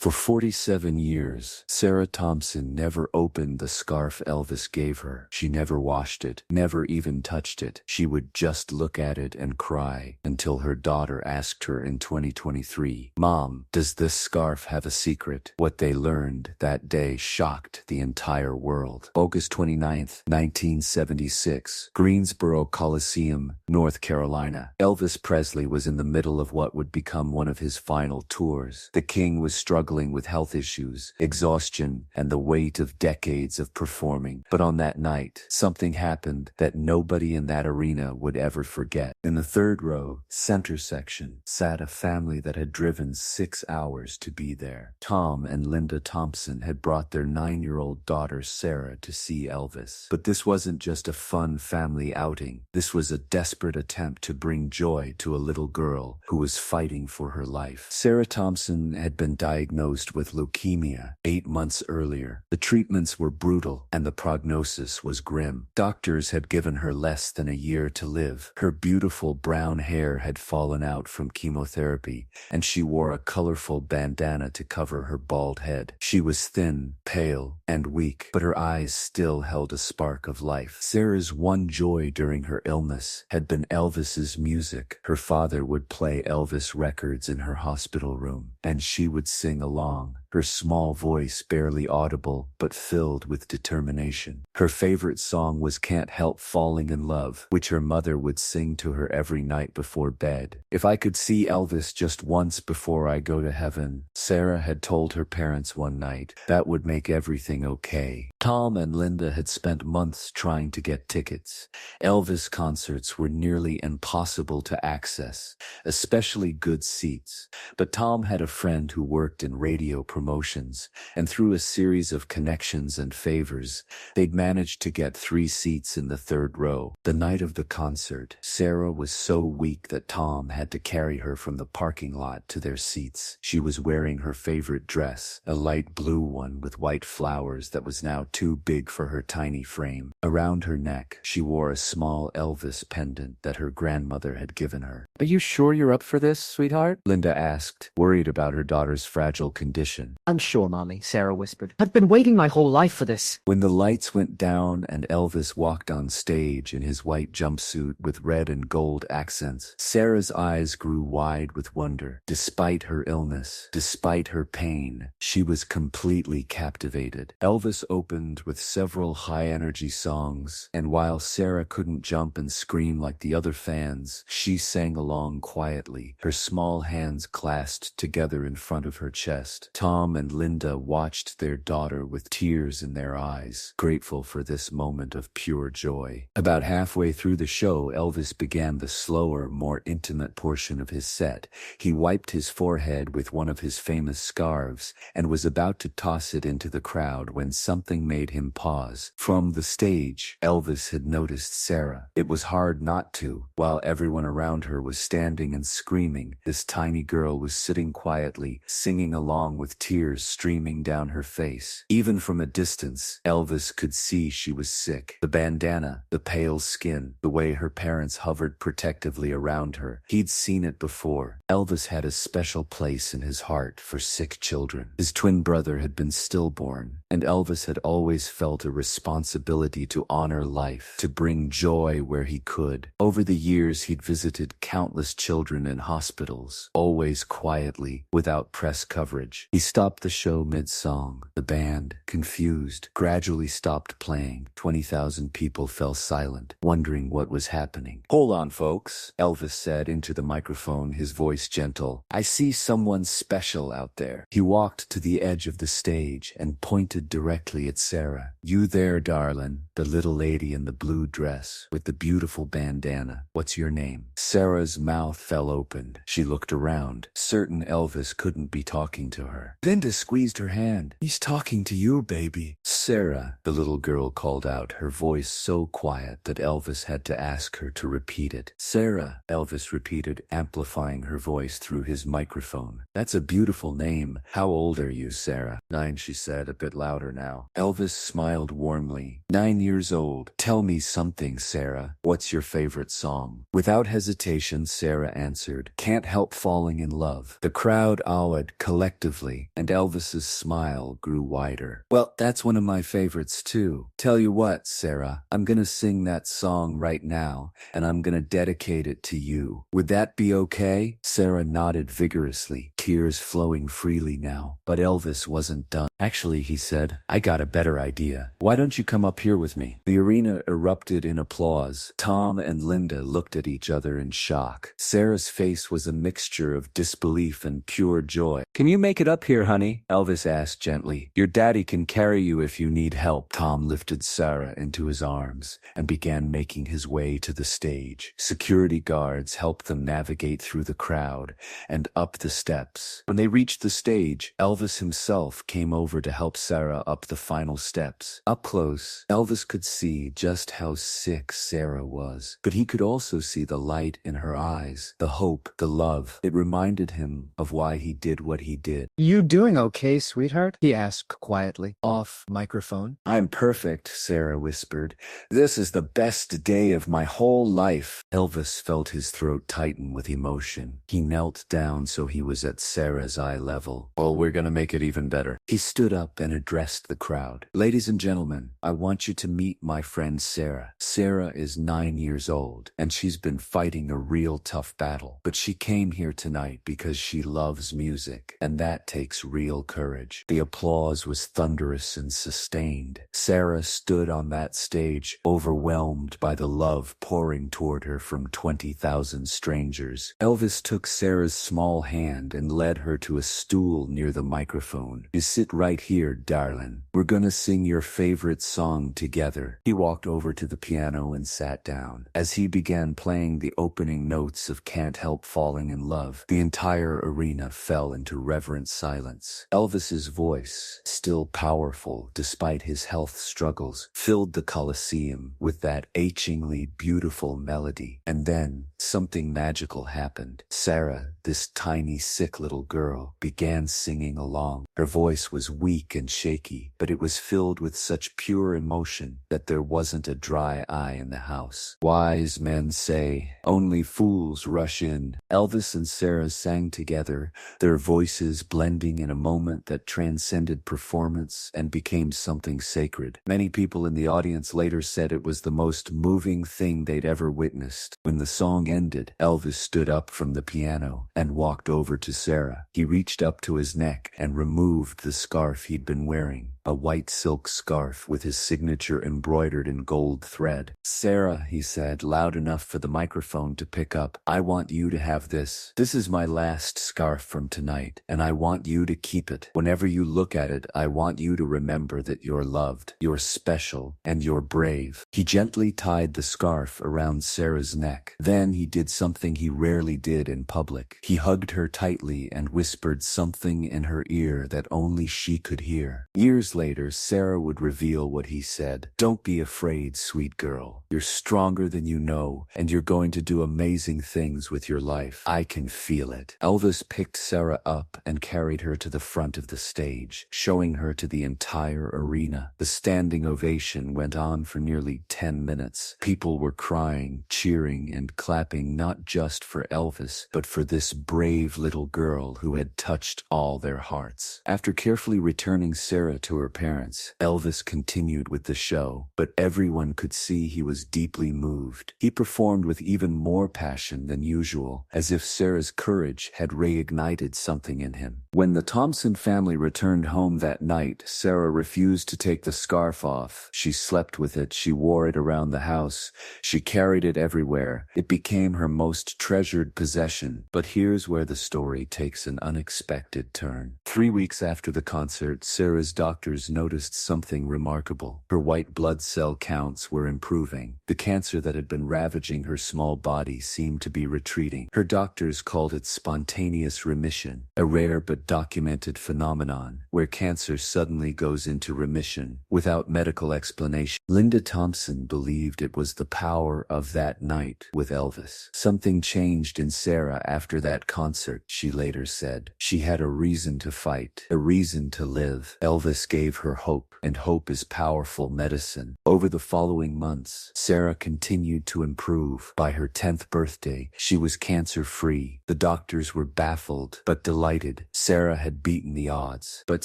For 47 years, Sarah Thompson never opened the scarf Elvis gave her. She never washed it, never even touched it. She would just look at it and cry until her daughter asked her in 2023, "Mom, does this scarf have a secret?" What they learned that day shocked the entire world. August 29th, 1976, Greensboro Coliseum, North Carolina. Elvis Presley was in the middle of what would become one of his final tours. The king was struggling with health issues, exhaustion, and the weight of decades of performing. But on that night, something happened that nobody in that arena would ever forget. In the third row, center section, sat a family that had driven 6 hours to be there. Tom and Linda Thompson had brought their 9-year-old daughter Sarah to see Elvis. But this wasn't just a fun family outing. This was a desperate attempt to bring joy to a little girl who was fighting for her life. Sarah Thompson had been diagnosed with leukemia 8 months earlier. The treatments were brutal and the prognosis was grim. Doctors had given her less than a year to live. Her beautiful brown hair had fallen out from chemotherapy, and she wore a colorful bandana to cover her bald head. She was thin, pale, and weak, but her eyes still held a spark of life. Sarah's one joy during her illness had been Elvis's music. Her father would play Elvis records in her hospital room, and she would sing along, her small voice barely audible but filled with determination. Her favorite song was "Can't Help Falling in Love," which her mother would sing to her every night before bed. "If I could see Elvis just once before I go to heaven," Sarah had told her parents one night, "that would make everything okay." Tom and Linda had spent months trying to get tickets. Elvis concerts were nearly impossible to access, especially good seats. But Tom had a friend who worked in radio promotions, and through a series of connections and favors, they'd managed to get 3 seats in the third row. The night of the concert, Sarah was so weak that Tom had to carry her from the parking lot to their seats. She was wearing her favorite dress, a light blue one with white flowers that was now too big for her tiny frame. Around her neck, she wore a small Elvis pendant that her grandmother had given her. "Are you sure you're up for this, sweetheart?" Linda asked, worried about her daughter's fragile condition. "I'm sure, Mommy," Sarah whispered. "I've been waiting my whole life for this." When the lights went down and Elvis walked on stage in his white jumpsuit with red and gold accents, Sarah's eyes grew wide with wonder. Despite her illness, despite her pain, she was completely captivated. Elvis opened with several high-energy songs, and while Sarah couldn't jump and scream like the other fans, she sang along quietly, her small hands clasped together in front of her chest. Tom and Linda watched their daughter with tears in their eyes, grateful for this moment of pure joy. About halfway through the show, Elvis began the slower, more intimate portion of his set. He wiped his forehead with one of his famous scarves and was about to toss it into the crowd when something made him pause. From the stage, Elvis had noticed Sarah. It was hard not to. While everyone around her was standing and screaming, this tiny girl was sitting quietly, singing along with tears streaming down her face. Even from a distance, Elvis could see she was sick. The bandana, the pale skin, the way her parents hovered protectively around her. He'd seen it before. Elvis had a special place in his heart for sick children. His twin brother had been stillborn, and Elvis had always felt a responsibility to honor life, to bring joy where he could. Over the years, he'd visited countless children in hospitals, always quietly, without press coverage. He stopped the show mid-song. The band, confused, gradually stopped playing. 20,000 people fell silent, wondering what was happening. "Hold on, folks," Elvis said into the microphone, his voice gentle. "I see someone special out there." He walked to the edge of the stage and pointed directly at Sarah. "You there, darling, the little lady in the blue dress with the beautiful bandana. What's your name?" Sarah's mouth fell open. She looked around, certain Elvis couldn't be talking to her. Linda squeezed her hand. "He's talking to you, baby." Sarah, the little girl called out, her voice so quiet that Elvis had to ask her to repeat it. Sarah, Elvis repeated, amplifying her voice through his microphone. That's a beautiful name. How old are you, Sarah? 9, she said, a bit louder now. Elvis smiled warmly. 9 years old. Tell me something, Sarah. What's your favorite song? Without hesitation, Sarah answered, Can't Help Falling in Love. The crowd awed collectively, and Elvis's smile grew wider. Well, that's one of my favorites too. Tell you what, Sarah, I'm gonna sing that song right now, and I'm gonna dedicate it to you. Would that be okay? Sarah nodded vigorously, tears flowing freely now. But Elvis wasn't done. Actually, he said, I got a better idea. Why don't you come up here with me? The arena erupted in applause. Tom and Linda looked at each other in shock. Sarah's face was a mixture of disbelief and pure joy. Can you make it up here, honey? Elvis asked gently. Your daddy can carry you if you need help. Tom lifted Sarah into his arms and began making his way to the stage. Security guards helped them navigate through the crowd and up the steps. When they reached the stage, Elvis himself came over to help Sarah up the final steps. Up close, Elvis could see just how sick Sarah was, but he could also see the light in her eyes, the hope, the love. It reminded him of why he did what he did. You doing okay, sweetheart? He asked quietly, off microphone. I'm perfect, Sarah whispered. This is the best day of my whole life. Elvis felt his throat tighten with emotion. He knelt down so he was at Sarah's eye level. Well, we're gonna make it even better. He stood up and addressed the crowd. Ladies and gentlemen, I want you to meet my friend Sarah. Sarah is 9 years old, and she's been fighting a real tough battle. But she came here tonight because she loves music, and that takes real courage. The applause was thunderous and sustained. Sarah stood on that stage, overwhelmed by the love pouring toward her from 20,000 strangers. Elvis took Sarah's small hand and led her to a stool near the microphone. You sit right here, darling. We're gonna sing your favorite song together. He walked over to the piano and sat down. As he began playing the opening notes of Can't Help Falling in Love, the entire arena fell into reverent silence. Elvis's voice, still powerful despite his health struggles, filled the Coliseum with that achingly beautiful melody. And then something magical happened. Sarah, this tiny, sick little girl, began singing along. Her voice was weak and shaky, but it was filled with such pure emotion that there wasn't a dry eye in the house. Wise men say, only fools rush in. Elvis and Sarah sang together, their voices blending in a moment that transcended performance and became something sacred. Many people in the audience later said it was the most moving thing they'd ever witnessed. When the song ended, Elvis stood up from the piano and walked over to Sarah. He reached up to his neck and removed the scarf he'd been wearing, a white silk scarf with his signature embroidered in gold thread. Sarah, he said, loud enough for the microphone to pick up, I want you to have this. This is my last scarf from tonight, and I want you to keep it. Whenever you look at it, I want you to remember that you're loved, you're special, and you're brave. He gently tied the scarf around Sarah's neck. Then he did something he rarely did in public. He hugged her tightly and whispered something in her ear that only she could hear. Years later, Sarah would reveal what he said. Don't be afraid, sweet girl. You're stronger than you know, and you're going to do amazing things with your life. I can feel it. Elvis picked Sarah up and carried her to the front of the stage, showing her to the entire arena. The standing ovation went on for nearly 10 minutes. People were crying, cheering, and clapping not just for Elvis, but for this brave little girl who had touched all their hearts. After carefully returning Sarah to her parents, Elvis continued with the show, but everyone could see he was deeply moved. He performed with even more passion than usual, as if Sarah's courage had reignited something in him. When the Thompson family returned home that night, Sarah refused to take the scarf off. She slept with it, she wore it around the house, she carried it everywhere. It became her most treasured possession. But here's where the story takes an unexpected turn. 3 weeks after the concert, Sarah's doctor doctors noticed something remarkable. Her white blood cell counts were improving. The cancer that had been ravaging her small body seemed to be retreating. Her doctors called it spontaneous remission, a rare but documented phenomenon where cancer suddenly goes into remission without medical explanation. Linda Thompson believed it was the power of that night with Elvis. Something changed in Sarah after that concert, she later said. She had a reason to fight, a reason to live. Elvis gave her hope, and hope is powerful medicine. Over the following months, Sarah continued to improve. By her 10th birthday, she was cancer-free. The doctors were baffled, but delighted. Sarah had beaten the odds. But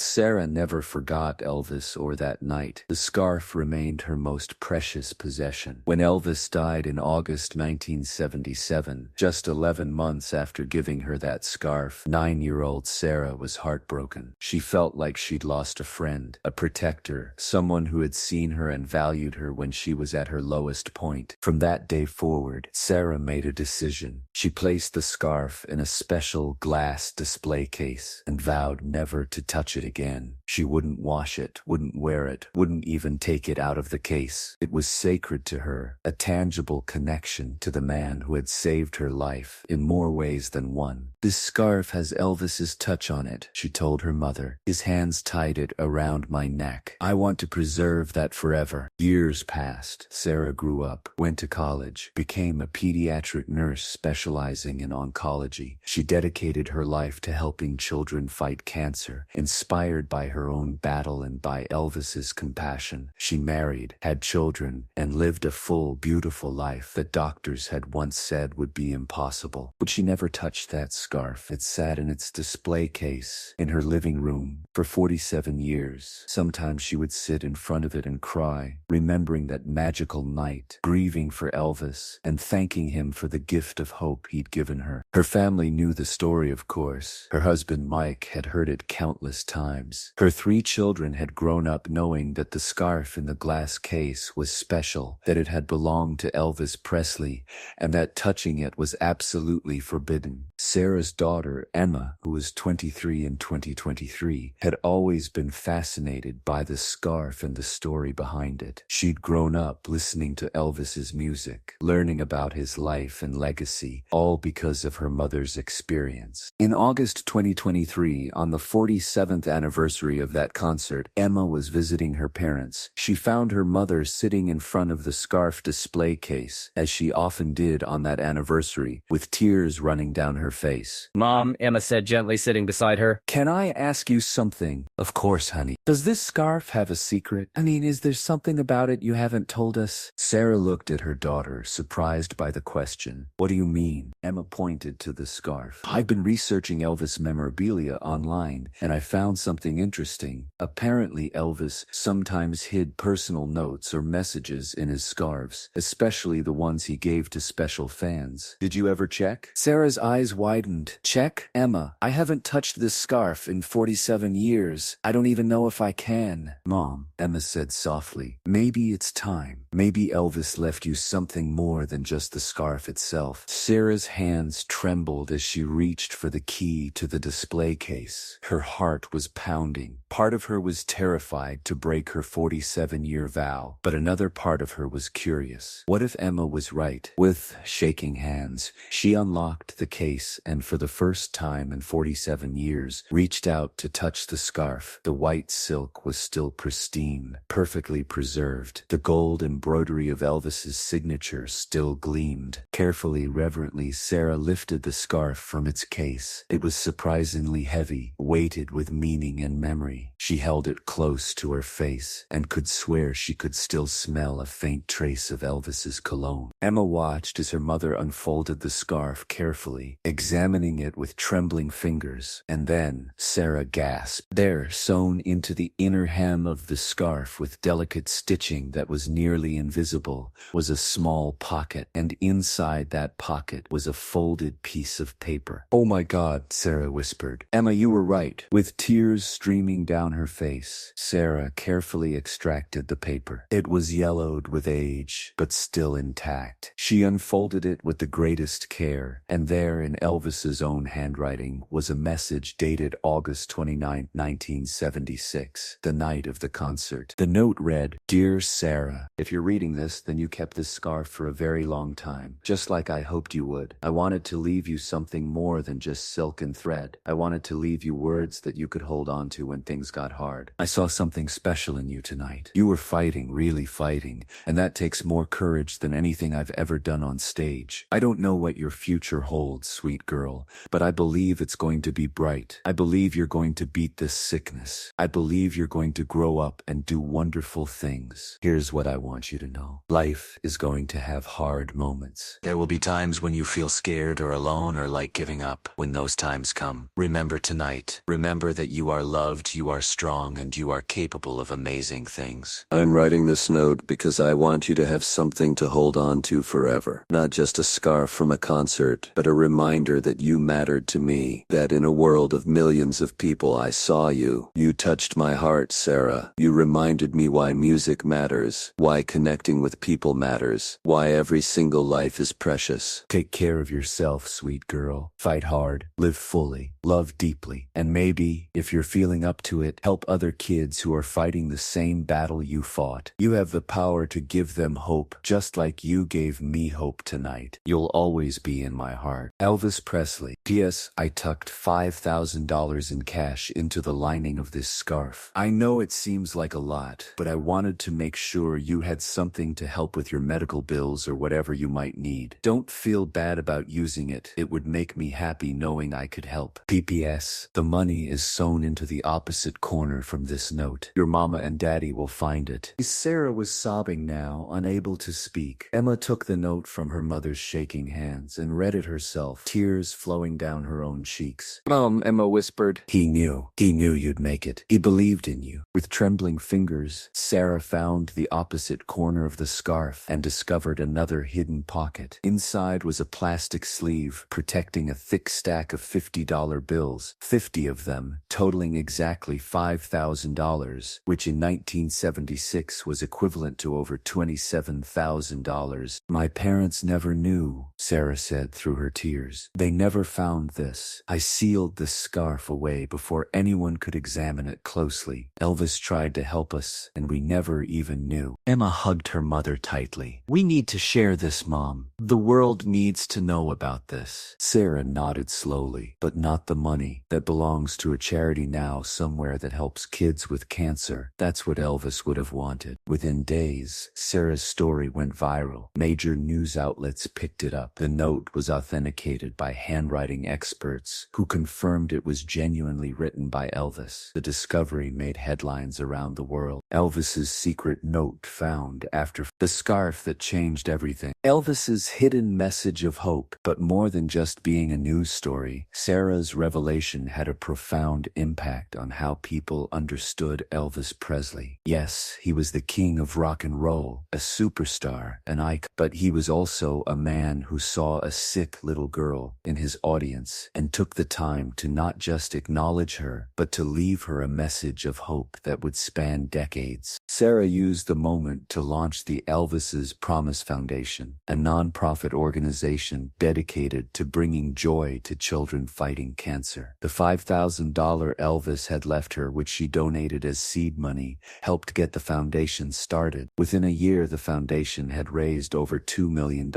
Sarah never forgot Elvis or that night. The scarf remained her most precious possession. When Elvis died in August 1977, just 11 months after giving her that scarf, 9-year-old Sarah was heartbroken. She felt like she'd lost a friend, a protector, someone who had seen her and valued her when she was at her lowest point. From that day forward, Sarah made a decision. She placed the scarf in a special glass display case and vowed never to touch it again. She wouldn't wash it, wouldn't wear it, wouldn't even take it out of the case. It was sacred to her, a tangible connection to the man who had saved her life in more ways than one. "This scarf has Elvis's touch on it," she told her mother. "His hands tied it around my neck. I want to preserve that forever." Years passed. Sarah grew up, went to college, became a pediatric nurse specializing in oncology. She dedicated her life to helping children fight cancer, inspired by her own battle and by Elvis's compassion. She married, had children, and lived a full, beautiful life that doctors had once said would be impossible. But she never touched that scarf. It sat in its display case in her living room for 47 years. Sometimes she would sit in front of it and cry, remembering that magical night, grieving for Elvis, and thanking him for the gift of hope he'd given her. Her family knew the story, of course. Her husband Mike had heard it countless times. Her 3 children had grown up knowing that the scarf in the glass case was special, that it had belonged to Elvis Presley, and that touching it was absolutely forbidden. Sarah's daughter, Emma, who was 23 in 2023, had always been fascinated by the scarf and the story behind it. She'd grown up listening to Elvis's music, learning about his life and legacy, all because of her mother's experience. In August 2023, on the 47th anniversary of that concert, Emma was visiting her parents. She found her mother sitting in front of the scarf display case, as she often did on that anniversary, with tears running down her face. "Mom," Emma said gently, sitting beside her. "Can I ask you something?" "Of course, honey." "Does this scarf have a secret? I mean, is there something about it you haven't told us?" Sarah looked at her daughter, surprised by the question. "What do you mean?" Emma pointed to the scarf. "I've been researching Elvis memorabilia online, and I found something interesting. Apparently, Elvis sometimes hid personal notes or messages in his scarves, especially the ones he gave to special fans. Did you ever check?" Sarah's eyes widened. "Check? Emma, I haven't touched this scarf in 47 years. I don't even know if I can." "Mom," Emma said softly, "maybe it's time. Maybe Elvis left you something more than just the scarf itself." Sarah's hands trembled as she reached for the key to the display case. Her heart was pounding. Part of her was terrified to break her 47-year vow, but another part of her was curious. What if Emma was right? With shaking hands, she unlocked the case and for the first time in 47 years, reached out to touch the scarf. The white silk was still pristine, perfectly preserved. The gold embroidery of Elvis's signature still gleamed. Carefully, reverently, Sarah lifted the scarf from its case. It was surprisingly heavy, weighted with meaning and memory. She held it close to her face and could swear she could still smell a faint trace of Elvis's cologne. Emma watched as her mother unfolded the scarf carefully, examining it with trembling fingers. And then Sarah gasped. There, sewn into the inner hem of the scarf with delicate stitching that was nearly invisible, was a small pocket, and inside that pocket was a folded piece of paper. "Oh my God," Sarah whispered. "Emma, you were right." With tears streaming down her face, Sarah carefully extracted the paper. It was yellowed with age, but still intact. She unfolded it with the greatest care, and there in Elvis's Elvis's own handwriting was a message dated August 29, 1976, the night of the concert. The note read, "Dear Sarah, if you're reading this, then you kept this scarf for a very long time, just like I hoped you would. I wanted to leave you something more than just silk and thread. I wanted to leave you words that you could hold on to when things got hard. I saw something special in you tonight. You were fighting, really fighting, and that takes more courage than anything I've ever done on stage. I don't know what your future holds, sweet girl, but I believe it's going to be bright. I believe you're going to beat this sickness. I believe you're going to grow up and do wonderful things. Here's what I want you to know. Life is going to have hard moments. There will be times when you feel scared or alone or like giving up. When those times come, remember tonight. Remember that you are loved, you are strong, and you are capable of amazing things. I'm writing this note because I want you to have something to hold on to forever. Not just a scarf from a concert, but a reminder that you mattered to me. That in a world of millions of people, I saw you. You touched my heart, Sarah. You reminded me why music matters, why connecting with people matters, why every single life is precious. Take care of yourself, sweet girl. Fight hard, live fully, love deeply, and maybe, if you're feeling up to it, help other kids who are fighting the same battle you fought. You have the power to give them hope, just like you gave me hope tonight. You'll always be in my heart. Elvis Presley. P.S. I tucked $5,000 in cash into the lining of this scarf. I know it seems like a lot, but I wanted to make sure you had something to help with your medical bills or whatever you might need. Don't feel bad about using it. It would make me happy knowing I could help. P.P.S. The money is sewn into the opposite corner from this note. Your mama and daddy will find it. Sarah was sobbing now, unable to speak. Emma took the note from her mother's shaking hands and read it herself, tears flowing down her own cheeks. "Mom," Emma whispered. He knew you'd make it. He believed in you. With trembling fingers, Sarah found the opposite corner of the scarf and discovered another hidden pocket. Inside was a plastic sleeve protecting a thick stack of $50 bills, 50 of them, totaling exactly $5,000, which in 1976 was equivalent to over $27,000. "My parents never knew," Sarah said through her tears. "They never found this. I sealed this scarf away before anyone could examine it closely. Elvis tried to help us, and we never even knew." Emma hugged her mother tightly. "We need to share this, Mom. The world needs to know about this." Sarah nodded slowly. "But not the money. That belongs to a charity now somewhere that helps kids with cancer. That's what Elvis would have wanted." Within days, Sarah's story went viral. Major news outlets picked it up. The note was authenticated by handwriting experts who confirmed it was genuinely written by Elvis. The discovery made headlines around the world. Elvis's secret note found after the scarf that changed everything. Elvis's hidden message of hope. But more than just being a news story, Sarah's revelation had a profound impact on how people understood Elvis Presley. Yes, he was the king of rock and roll, a superstar, an icon, but he was also a man who saw a sick little girl in his audience and took the time to not just acknowledge her, but to leave her a message of hope that would span decades. Sarah used the moment to launch the Elvis's Promise Foundation, a nonprofit organization dedicated to bringing joy to children fighting cancer. The $5,000 Elvis had left her, which she donated as seed money, helped get the foundation started. Within a year, the foundation had raised over $2 million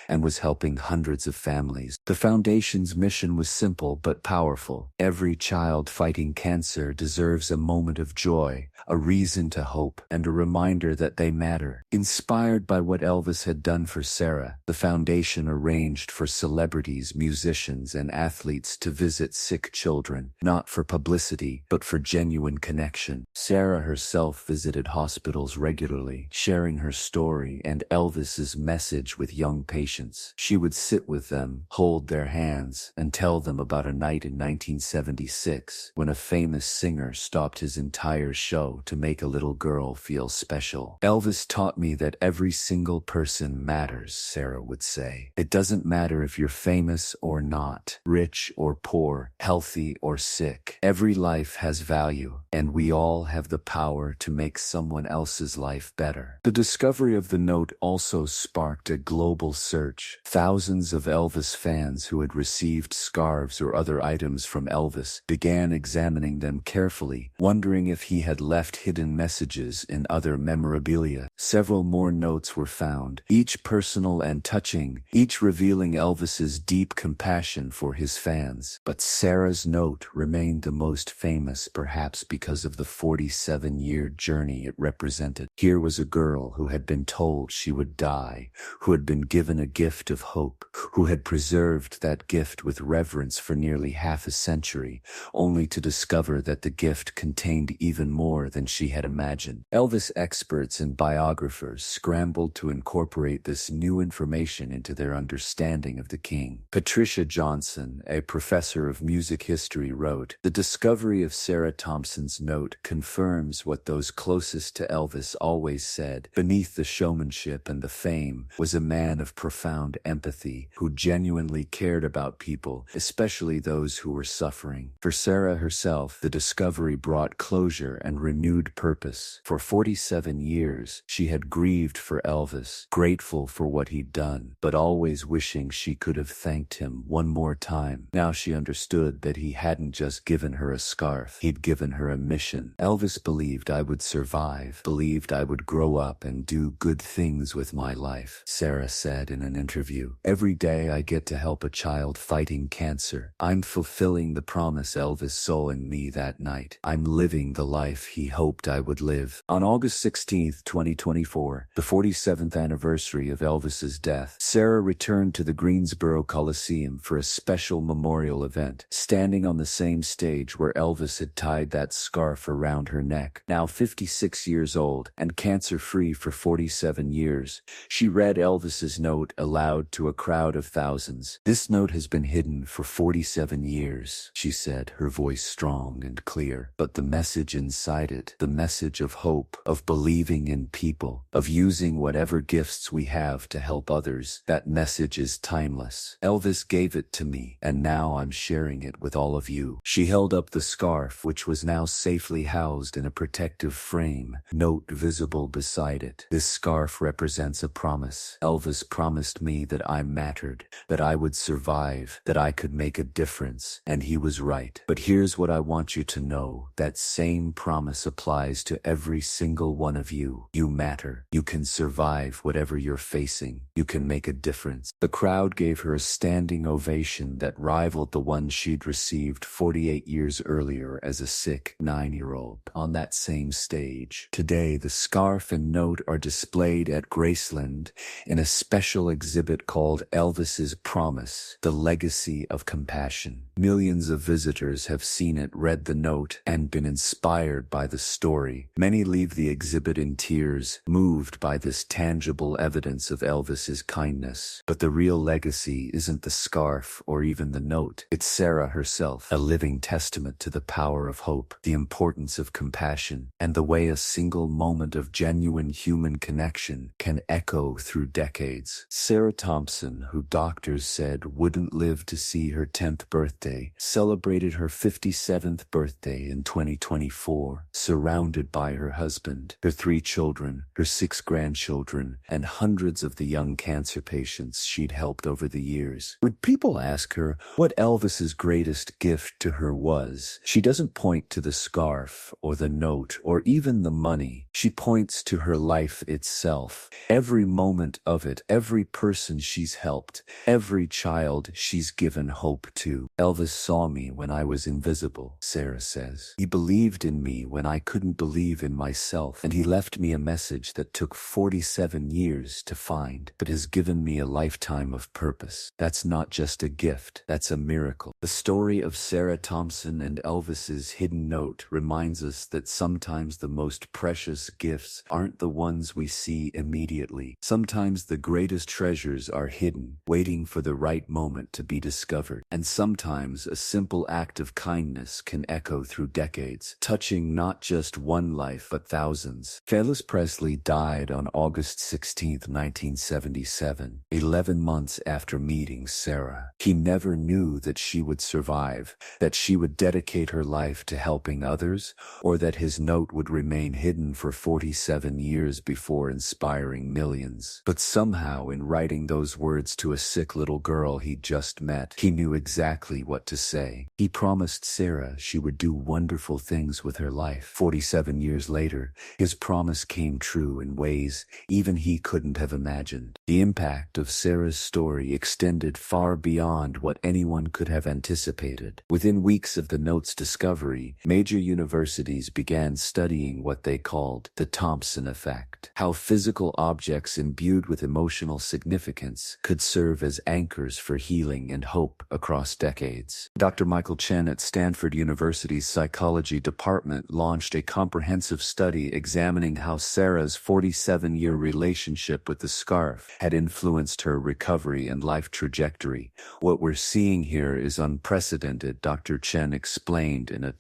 and was helping hundreds of families. The foundation's mission was simple but powerful. Every child fighting cancer deserves a moment of joy, a reason to hope, and a reminder that they matter. Inspired by what Elvis had done for Sarah, the foundation arranged for celebrities, musicians, and athletes to visit sick children, not for publicity, but for genuine connection. Sarah herself visited hospitals regularly, sharing her story and Elvis's message with young patients. She would sit with them, hold their hands, and tell them about a night in 1976 when a famous singer stopped his entire show know to make a little girl feel special. Elvis taught me that every single person matters, Sarah would say. It doesn't matter if you're famous or not, rich or poor, healthy or sick. Every life has value, and we all have the power to make someone else's life better. The discovery of the note also sparked a global search. Thousands of Elvis fans who had received scarves or other items from Elvis began examining them carefully, wondering if he had left hidden messages in other memorabilia. Several more notes were found, each personal and touching, each revealing Elvis's deep compassion for his fans. But Sarah's note remained the most famous, perhaps because of the 47-year journey it represented. Here was a girl who had been told she would die, who had been given a gift of hope, who had preserved that gift with reverence for nearly half a century, only to discover that the gift contained even more than she had imagined. Elvis experts and biographers scrambled to incorporate this new information into their understanding of the king. Patricia Johnson, a professor of music history, wrote, "The discovery of Sarah Thompson's note confirms what those closest to Elvis always said. Beneath the showmanship and the fame was a man of profound empathy who genuinely cared about people, especially those who were suffering." For Sarah herself, the discovery brought closure and renewed purpose. For 47 years, she had grieved for Elvis, grateful for what he'd done, but always wishing she could have thanked him one more time. Now she understood that he hadn't just given her a scarf, he'd given her a mission. "Elvis believed I would survive, believed I would grow up and do good things with my life," Sarah said in an interview. "Every day I get to help a child fighting cancer. I'm fulfilling the promise Elvis saw in me that night. I'm living the life he hoped I would live." On August 16, 2024, the 47th anniversary of Elvis's death, Sarah returned to the Greensboro Coliseum for a special memorial event, standing on the same stage where Elvis had tied that scarf around her neck. Now 56 years old and cancer-free for 47 years, she read Elvis's note aloud to a crowd of thousands. "This note has been hidden for 47 years, she said, her voice strong and clear. "But the message inside it, the message of hope, of believing in people, of using whatever gifts we have to help others, that message is timeless. Elvis gave it to me, and now I'm sharing it with all of you." She held up the scarf, which was now safely housed in a protective frame, note visible beside it. "This scarf represents a promise. Elvis promised me that I mattered, that I would survive, that I could make a difference, and he was right. But here's what I want you to know. That same promise applies to every single one of you. You matter. You can survive whatever you're facing. You can make a difference." The crowd gave her a standing ovation that rivaled the one she'd received 48 years earlier as a sick 9-year-old. On that same stage, today the scarf and note are displayed at Graceland in a special exhibit called Elvis's Promise, The Legacy of Compassion. Millions of visitors have seen it, read the note, and been inspired by the story. Many leave the exhibit in tears, moved by this tangible evidence of Elvis's kindness. But the real legacy isn't the scarf or even the note. It's Sarah herself, a living testament to the power of hope, the importance of compassion, and the way a single moment of genuine human connection can echo through decades. Sarah Thompson, who doctors said wouldn't live to see her 10th birthday, celebrated her 57th birthday in 2024, surrounded by her husband, her 3 children, her 6 grandchildren, and hundreds of the young cancer patients she'd helped over the years. When people ask her what Elvis's greatest gift to her was, she doesn't point to the scarf or the note or even the money. She points to her life itself. Every moment of it, every person she's helped, every child she's given hope to. "Elvis saw me when I was invisible," Sarah says. "He believed in me when I couldn't believe in myself, and he left me a message that took 47 years to find, but has given me a lifetime of purpose. That's not just a gift, that's a miracle." The story of Sarah Thompson and Elvis's hidden note reminds us that sometimes the most precious gifts aren't the ones we see immediately. Sometimes the greatest treasures are hidden, waiting for the right moment to be discovered. And sometimes a simple act of kindness can echo through decades, touching not just one life but thousands. Elvis Presley died on August 16, 1977, 11 months after meeting Sarah. He never knew that she would survive, that she would dedicate her life to helping others, or that his note would remain hidden for 47 years before inspiring millions. But somehow, in writing those words to a sick little girl he'd just met, he knew exactly what to say. He promised Sarah she would do wonderful things with her life. 47 years later, his promise came true in ways even he couldn't have imagined. The impact of Sarah's story extended far beyond what anyone could have anticipated. Within weeks of the note's discovery, major universities began studying what they called the Thompson effect, how physical objects imbued with emotional significance could serve as anchors for healing and hope across decades. Dr. Michael Chen at Stanford University's psychology department launched a comprehensive study examining how Sarah's 47-year relationship with the scarf had influenced her recovery and life trajectory. What we're seeing here is unprecedented, Dr. Chen explained in a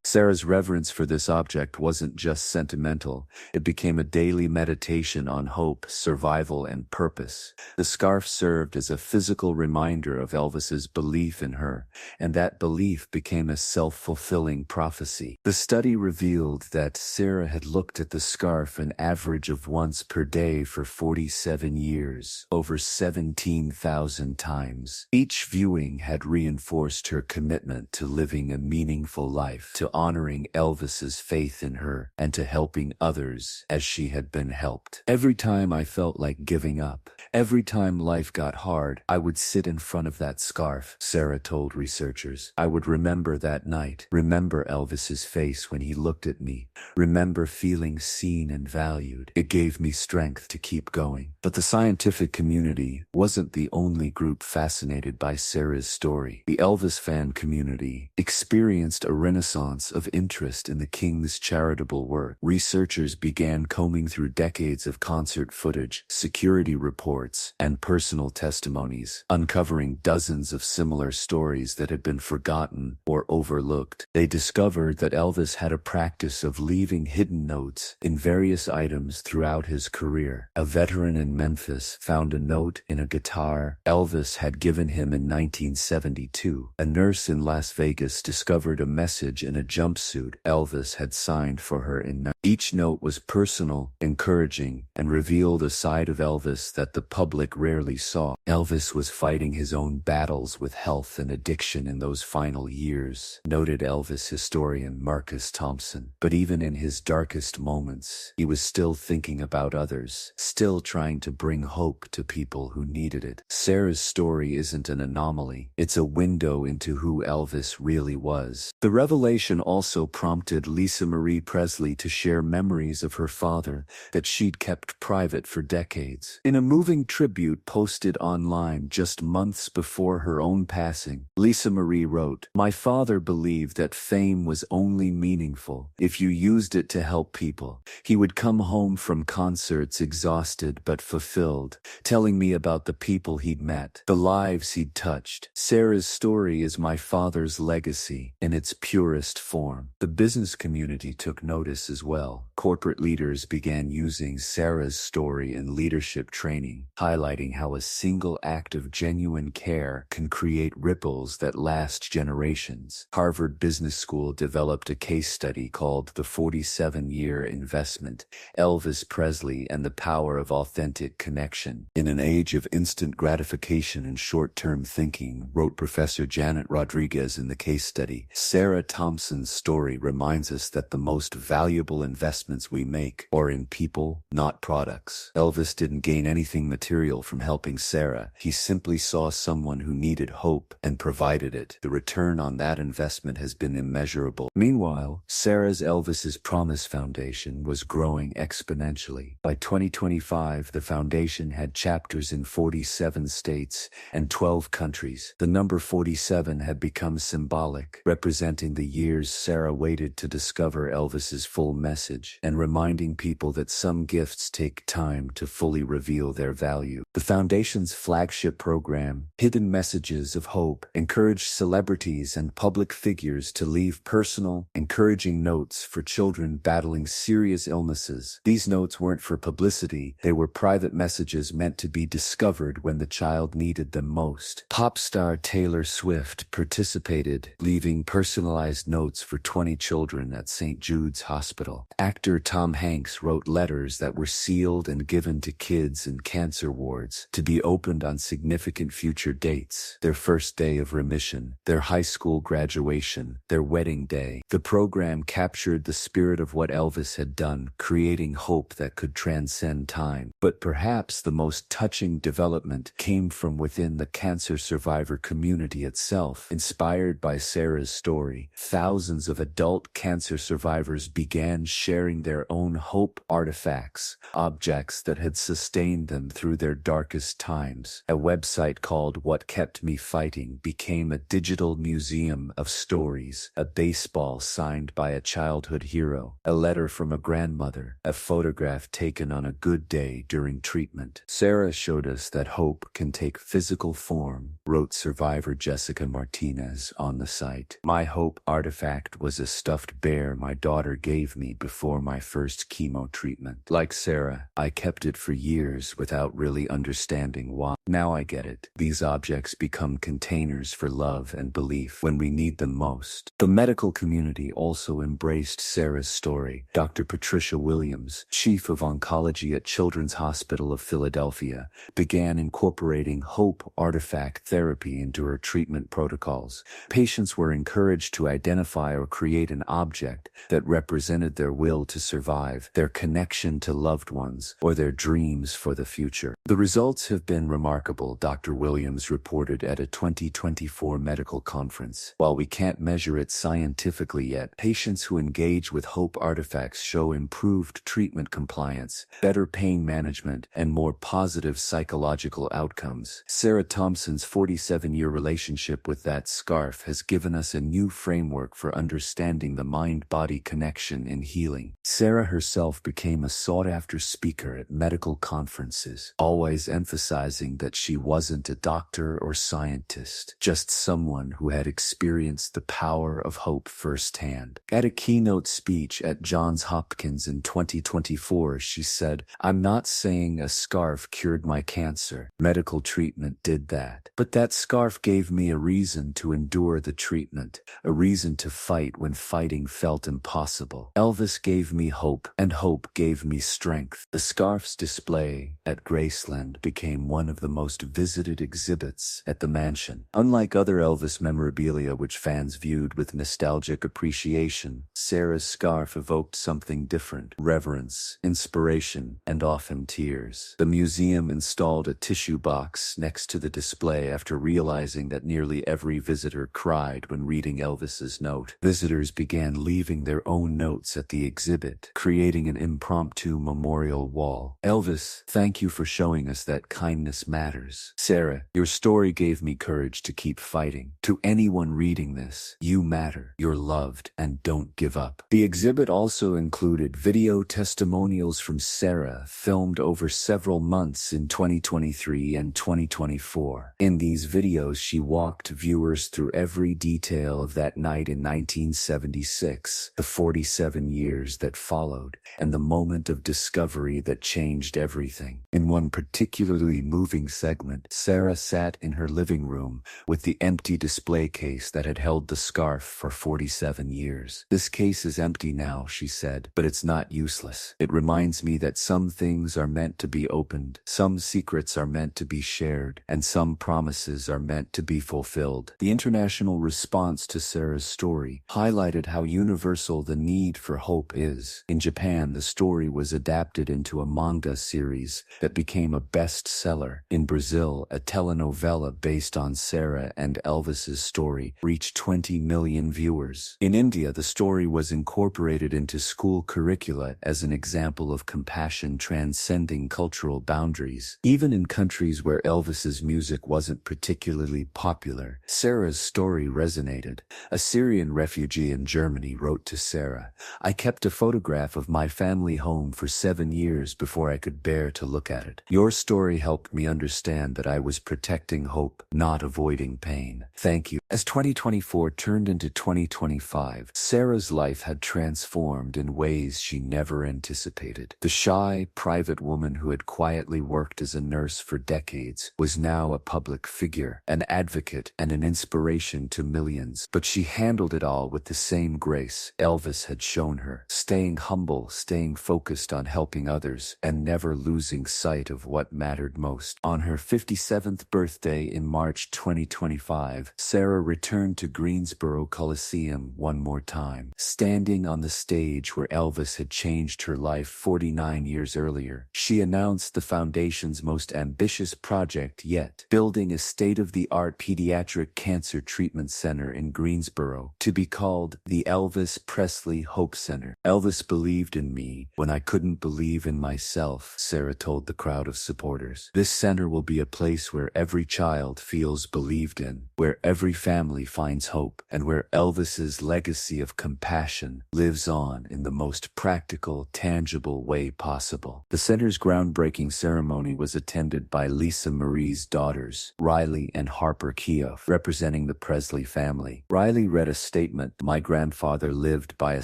Sarah's reverence for this object wasn't just sentimental, it became a daily meditation on hope, survival, and purpose. The scarf served as a physical reminder of Elvis's belief in her, and that belief became a self-fulfilling prophecy. The study revealed that Sarah had looked at the scarf an average of once per day for 47 years, over 17,000 times. Each viewing had reinforced her commitment to living a meaningful life, to honoring Elvis's faith in her, and to helping others as she had been helped. Every time I felt like giving up, every time life got hard, I would sit in front of that scarf, Sarah told researchers. I would remember that night, remember Elvis's face when he looked at me, remember feeling seen and valued. It gave me strength to keep going. But the scientific community wasn't the only group fascinated by Sarah's story. The Elvis fan community experienced a renaissance of interest in the King's charitable work. Researchers began combing through decades of concert footage, security reports, and personal testimonies, uncovering dozens of similar stories that had been forgotten or overlooked. They discovered that Elvis had a practice of leaving hidden notes in various items throughout his career. A veteran in Memphis found a note in a guitar Elvis had given him in 1972. A nurse in Las Vegas discovered a message in a jumpsuit Elvis had signed for her in Each note was personal, encouraging, and revealed a side of Elvis that the public rarely saw. Elvis was fighting his own battles with health and addiction in those final years, noted Elvis historian Marcus Thompson. But even in his darkest moments, he was still thinking about others, still trying to bring hope to people who needed it. Sarah's story isn't an anomaly, it's a window into who Elvis really was. The revelation also prompted Lisa Marie Presley to share memories of her father that she'd kept private for decades. In a moving tribute posted online just months before her own passing, Lisa Marie wrote, "My father believed that fame was only meaningful if you used it to help people. He would come home from concerts exhausted but fulfilled, telling me about the people he'd met, the lives he'd touched. Sarah's story is my father's legacy in its purest form." The business community took notice as well. Corporate leaders began using Sarah's story in leadership training, highlighting how a single act of genuine care can create ripples that last generations. Harvard Business School developed a case study called The 47-Year Investment, Elvis Presley and the Power of Authentic Connection. In an age of instant gratification and short-term thinking, wrote Professor Janet Rodriguez in the case study, Sarah Thompson's story reminds us that the most valuable investments we make are in people, not products. Elvis didn't gain anything material from helping Sarah. He simply saw someone who needed hope and provided it. The return on that investment has been immeasurable. Meanwhile, Sarah's Elvis's Promise Foundation was growing exponentially. By 2025, the foundation had chapters in 47 states and 12 countries. The number 47 had become symbolic, representing the years Sarah waited to discover Elvis's full message. message and reminding people that some gifts take time to fully reveal their value. The Foundation's flagship program, Hidden Messages of Hope, encouraged celebrities and public figures to leave personal, encouraging notes for children battling serious illnesses. These notes weren't for publicity, they were private messages meant to be discovered when the child needed them most. Pop star Taylor Swift participated, leaving personalized notes for 20 children at St. Jude's Hospital. Actor Tom Hanks wrote letters that were sealed and given to kids in cancer wards to be opened on significant future dates: their first day of remission, their high school graduation, their wedding day. The program captured the spirit of what Elvis had done, creating hope that could transcend time. But perhaps the most touching development came from within the cancer survivor community itself. Inspired by Sarah's story, thousands of adult cancer survivors began sharing their own hope artifacts, objects that had sustained them through their darkest times. A website called What Kept Me Fighting became a digital museum of stories: a baseball signed by a childhood hero, a letter from a grandmother, a photograph taken on a good day during treatment. Sarah showed us that hope can take physical form, wrote survivor Jessica Martinez on the site. My hope artifact was a stuffed bear my daughter gave me before my first chemo treatment. Like Sarah, I kept it for years without really understanding why. Now I get it. These objects become containers for love and belief when we need them most. The medical community also embraced Sarah's story. Dr. Patricia Williams, chief of oncology at Children's Hospital of Philadelphia, began incorporating hope artifact therapy into her treatment protocols. Patients were encouraged to identify or create an object that represented their will to survive, their connection to loved ones, or their dreams for the future. The results have been remarkable, Dr. Williams reported at a 2024 medical conference. While we can't measure it scientifically yet, patients who engage with hope artifacts show improved treatment compliance, better pain management, and more positive psychological outcomes. Sarah Thompson's 47-year relationship with that scarf has given us a new framework for understanding the mind-body connection in healing. Sarah herself became a sought-after speaker at medical conferences, always emphasizing that she wasn't a doctor or scientist, just someone who had experienced the power of hope firsthand. At a keynote speech at Johns Hopkins in 2024, she said, "I'm not saying a scarf cured my cancer. Medical treatment did that. But that scarf gave me a reason to endure the treatment, a reason to fight when fighting felt impossible. Elvis gave me hope, and hope gave me strength." The scarf's display at Graceland became one of the most visited exhibits at the mansion. Unlike other Elvis memorabilia which fans viewed with nostalgic appreciation, Sarah's scarf evoked something different: reverence, inspiration, and often tears. The museum installed a tissue box next to the display after realizing that nearly every visitor cried when reading Elvis's note. Visitors began leaving their own notes at the exhibit, creating an impromptu memorial wall. "Elvis, thank you for showing us that kindness matters. Sarah, your story gave me courage to keep fighting. To anyone reading this, you matter, you're loved, and don't give up." The exhibit also included video testimonials from Sarah filmed over several months in 2023 and 2024. In these videos, she walked viewers through every detail of that night in 1976, the 47 years that followed, and the moment of discovery that changed everything. In one particularly moving segment, Sarah sat in her living room with the empty display case that had held the scarf for 47 years. "This case is empty now," she said, "but it's not useless. It reminds me that some things are meant to be opened, some secrets are meant to be shared, and some promises are meant to be fulfilled." The international response to Sarah's story highlighted how universal the need for hope is. In Japan, the story was adapted into a manga series that became a bestseller. In In Brazil, a telenovela based on Sarah and Elvis's story reached 20 million viewers. In India, the story was incorporated into school curricula as an example of compassion transcending cultural boundaries. Even in countries where Elvis's music wasn't particularly popular, Sarah's story resonated. A Syrian refugee in Germany wrote to Sarah, "I kept a photograph of my family home for 7 years before I could bear to look at it. Your story helped me understand that I was protecting hope, not avoiding pain. Thank you." As 2024 turned into 2025, Sarah's life had transformed in ways she never anticipated. The shy, private woman who had quietly worked as a nurse for decades was now a public figure, an advocate, and an inspiration to millions. But she handled it all with the same grace Elvis had shown her, staying humble, staying focused on helping others, and never losing sight of what mattered most. On her 57th birthday in March 2025, Sarah returned to Greensboro Coliseum one more time, standing on the stage where Elvis had changed her life 49 years earlier. She announced the foundation's most ambitious project yet, building a state-of-the-art pediatric cancer treatment center in Greensboro, to be called the Elvis Presley Hope Center. "Elvis believed in me when I couldn't believe in myself," Sarah told the crowd of supporters. "This center will be a place where every child feels believed in, where every family finds hope, and where Elvis's legacy of compassion lives on in the most practical, tangible way possible." The center's groundbreaking ceremony was attended by Lisa Marie's daughters, Riley and Harper Keough, representing the Presley family. Riley read a statement, "My grandfather lived by a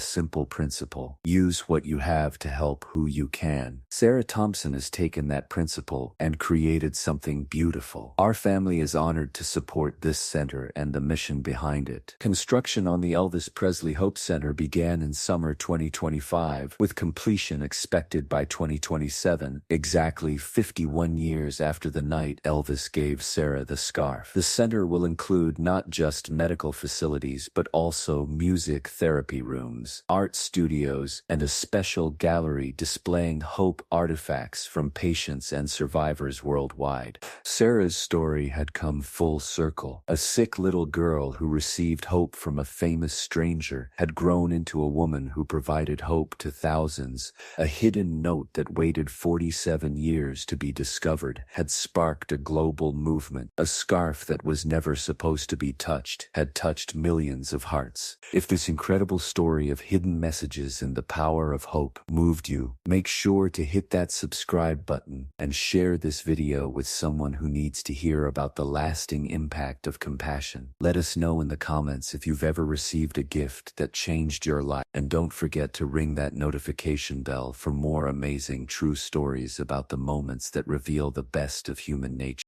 simple principle: use what you have to help who you can." Sarah Thompson has taken that principle and created something beautiful. "Our family is honored to support this center and the mission behind it." Construction on the Elvis Presley Hope Center began in summer 2025, with completion expected by 2027, exactly 51 years after the night Elvis gave Sarah the scarf. The center will include not just medical facilities but also music therapy rooms, art studios, and a special gallery displaying hope artifacts from patients and survivors worldwide. Sarah's story had come full circle. A sick little girl who received hope from a famous stranger had grown into a woman who provided hope to thousands. A hidden note that waited 47 years to be discovered had sparked a global movement. A scarf that was never supposed to be touched had touched millions of hearts. If this incredible story of hidden messages and the power of hope moved you, make sure to hit that subscribe button and share this video with someone who needs to hear about the lasting impact of compassion. Let us know in the comments if you've ever received a gift that changed your life. And don't forget to ring that notification bell for more amazing true stories about the moments that reveal the best of human nature.